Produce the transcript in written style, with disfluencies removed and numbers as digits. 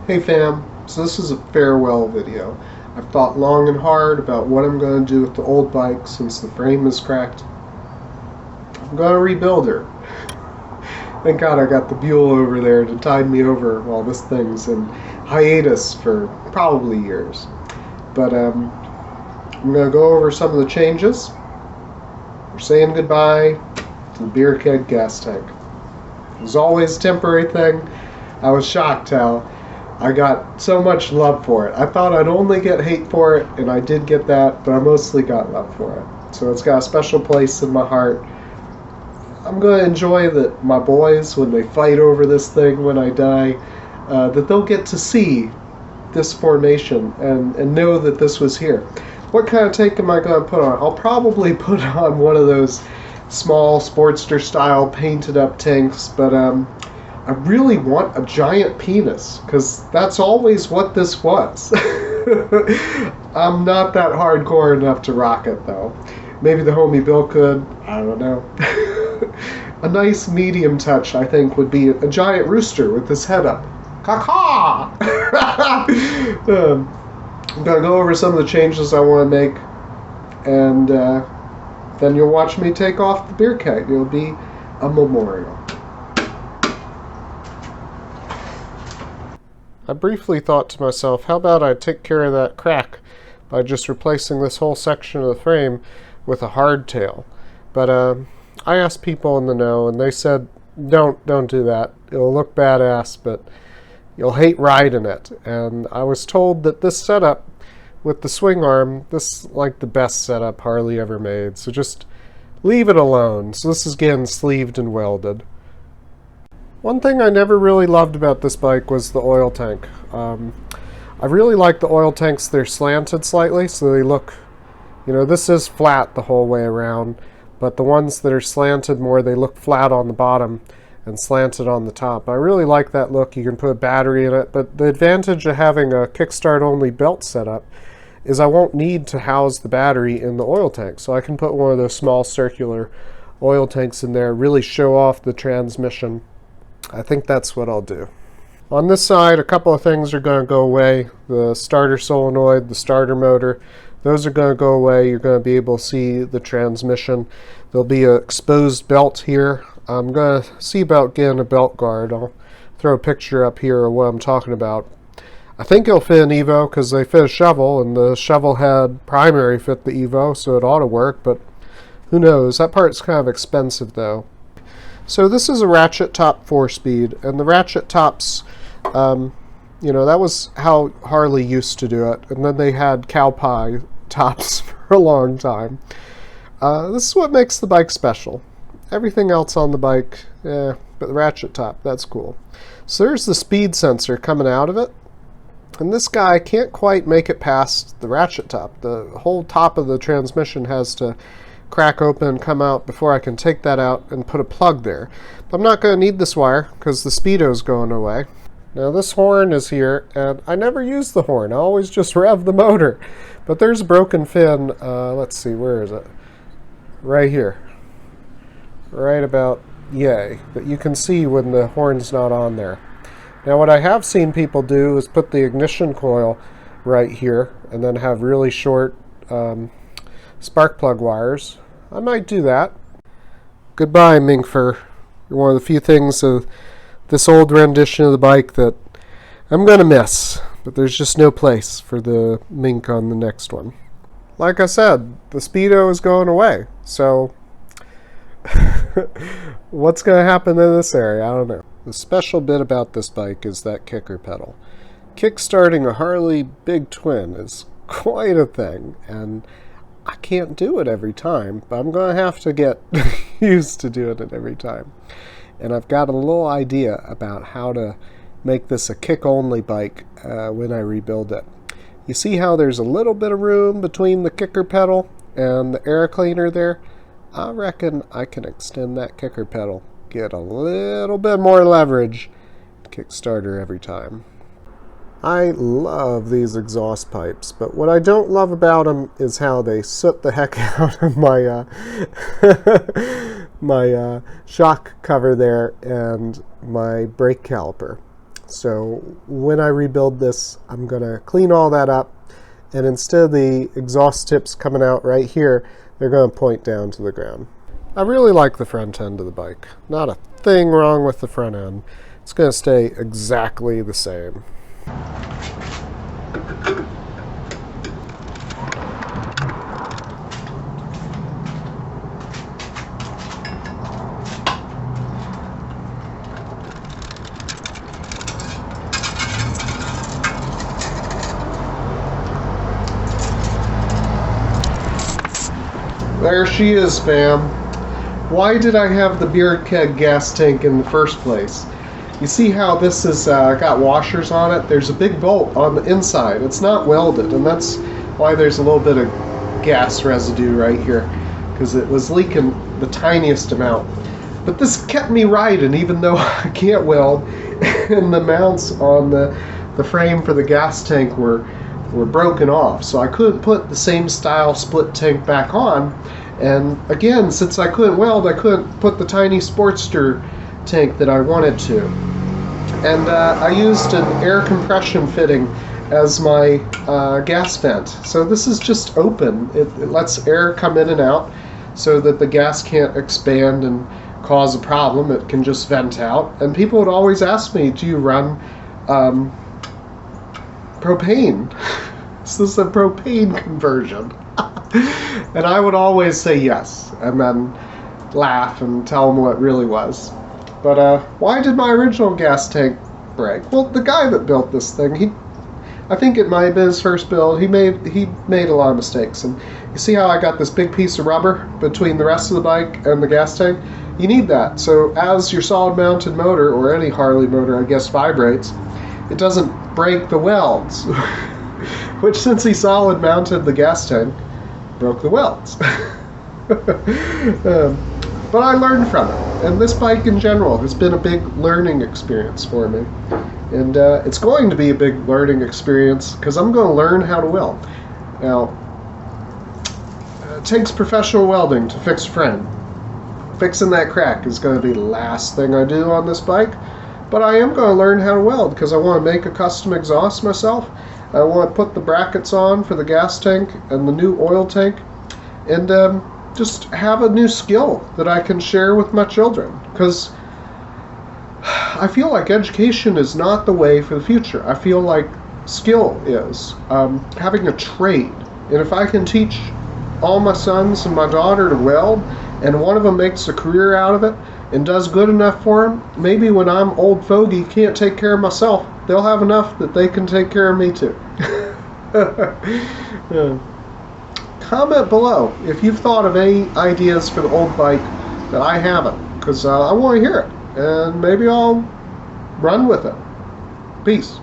Hey fam, so this is a farewell video. I've thought long and hard about what I'm going to do with the old bike since the frame is cracked. I'm going to rebuild her. Thank God I got the Buell over there to tide me over while this thing's in hiatus for probably years. But I'm going to go over some of the changes. We're saying goodbye to the beer keg gas tank. It was always a temporary thing. I was shocked how I got so much love for it. I thought I'd only get hate for it, and I did get that, but I mostly got love for it. So it's got a special place in my heart. I'm going to enjoy that my boys, when they fight over this thing when I die, that they'll get to see this formation and know that this was here. What kind of tank am I going to put on? I'll probably put on one of those small Sportster style painted up tanks, but I really want a giant penis, because that's always what this was. I'm not that hardcore enough to rock it, though. Maybe the homie Bill could. I don't know. A nice medium touch, I think, would be a giant rooster with his head up. Caw-caw! I'm going to go over some of the changes I want to make, and then you'll watch me take off the beer keg. It'll be a memorial. I briefly thought to myself, how about I take care of that crack by just replacing this whole section of the frame with a hardtail. But I asked people in the know, and they said, don't do that. It'll look badass, but you'll hate riding it. And I was told that this setup with the swing arm, this is like the best setup Harley ever made. So just leave it alone. So this is again sleeved and welded. One thing I never really loved about this bike was the oil tank. I really like the oil tanks. They're slanted slightly, so they look, this is flat the whole way around, but the ones that are slanted more, they look flat on the bottom and slanted on the top. I really like that look. You can put a battery in it, but the advantage of having a kickstart only belt setup is I won't need to house the battery in the oil tank, so I can put one of those small circular oil tanks in there, really show off the transmission. I think that's what I'll do. On this side, a couple of things are going to go away. The starter solenoid, the starter motor, those are going to go away. You're going to be able to see the transmission. There'll be an exposed belt here. I'm going to see about getting a belt guard. I'll throw a picture up here of what I'm talking about. I think it'll fit an Evo because they fit a shovel, and the shovel head primary fit the Evo, so it ought to work, but who knows? That part's kind of expensive though. So this is a ratchet top 4-speed, and the ratchet tops, that was how Harley used to do it, and then they had cow pie tops for a long time. This is what makes the bike special. Everything else on the bike, but the ratchet top, that's cool. So there's the speed sensor coming out of it, and this guy can't quite make it past the ratchet top. The whole top of the transmission has to crack open and come out before I can take that out and put a plug there. But I'm not going to need this wire because the speedo's going away. Now this horn is here, and I never use the horn. I always just rev the motor. But there's a broken fin. Let's see, where is it? Right here. Right about yay. But you can see when the horn's not on there. Now what I have seen people do is put the ignition coil right here and then have really short spark plug wires. I might do that. Goodbye, Minkfer. You're one of the few things of this old rendition of the bike that I'm going to miss, but there's just no place for the mink on the next one. Like I said, the Speedo is going away, so what's going to happen in this area? I don't know. The special bit about this bike is that kicker pedal. Kickstarting a Harley Big Twin is quite a thing, and I can't do it every time, but I'm going to have to get used to doing it every time. And I've got a little idea about how to make this a kick-only bike when I rebuild it. You see how there's a little bit of room between the kicker pedal and the air cleaner there? I reckon I can extend that kicker pedal, get a little bit more leverage, Kickstarter every time. I love these exhaust pipes, but what I don't love about them is how they soot the heck out of my my shock cover there and my brake caliper. So when I rebuild this, I'm going to clean all that up, and instead of the exhaust tips coming out right here, they're going to point down to the ground. I really like the front end of the bike. Not a thing wrong with the front end. It's going to stay exactly the same. There she is, fam. Why did I have the BEER KEG gas tank in the first place? You see how this has got washers on it? There's a big bolt on the inside. It's not welded, and that's why there's a little bit of gas residue right here, because it was leaking the tiniest amount. But this kept me riding, even though I can't weld, and the mounts on the frame for the gas tank were broken off, so I couldn't put the same style split tank back on. And again, since I couldn't weld, I couldn't put the tiny Sportster tank that I wanted to. And I used an air compression fitting as my gas vent. So this is just open. It lets air come in and out so that the gas can't expand and cause a problem. It can just vent out. And people would always ask me, do you run propane? Is this a propane conversion? And I would always say yes, and then laugh and tell them what it really was. But why did my original gas tank break? Well, the guy that built this thing, I think it might have been his first build. He made a lot of mistakes. And you see how I got this big piece of rubber between the rest of the bike and the gas tank? You need that. So as your solid mounted motor, or any Harley motor, I guess, vibrates, it doesn't break the welds. Which, since he solid mounted the gas tank, broke the welds. But I learned from it, and this bike in general has been a big learning experience for me. And it's going to be a big learning experience because I'm going to learn how to weld. Now, it takes professional welding to fix a frame. Fixing that crack is going to be the last thing I do on this bike, but I am going to learn how to weld because I want to make a custom exhaust myself. I want to put the brackets on for the gas tank and the new oil tank, and just have a new skill that I can share with my children, because I feel like education is not the way for the future. I feel like skill is. Having a trade. And if I can teach all my sons and my daughter to weld, and one of them makes a career out of it and does good enough for them, maybe when I'm old fogey, can't take care of myself, they'll have enough that they can take care of me too. Yeah. Comment below if you've thought of any ideas for the old bike that I haven't, because I want to hear it, and maybe I'll run with it. Peace.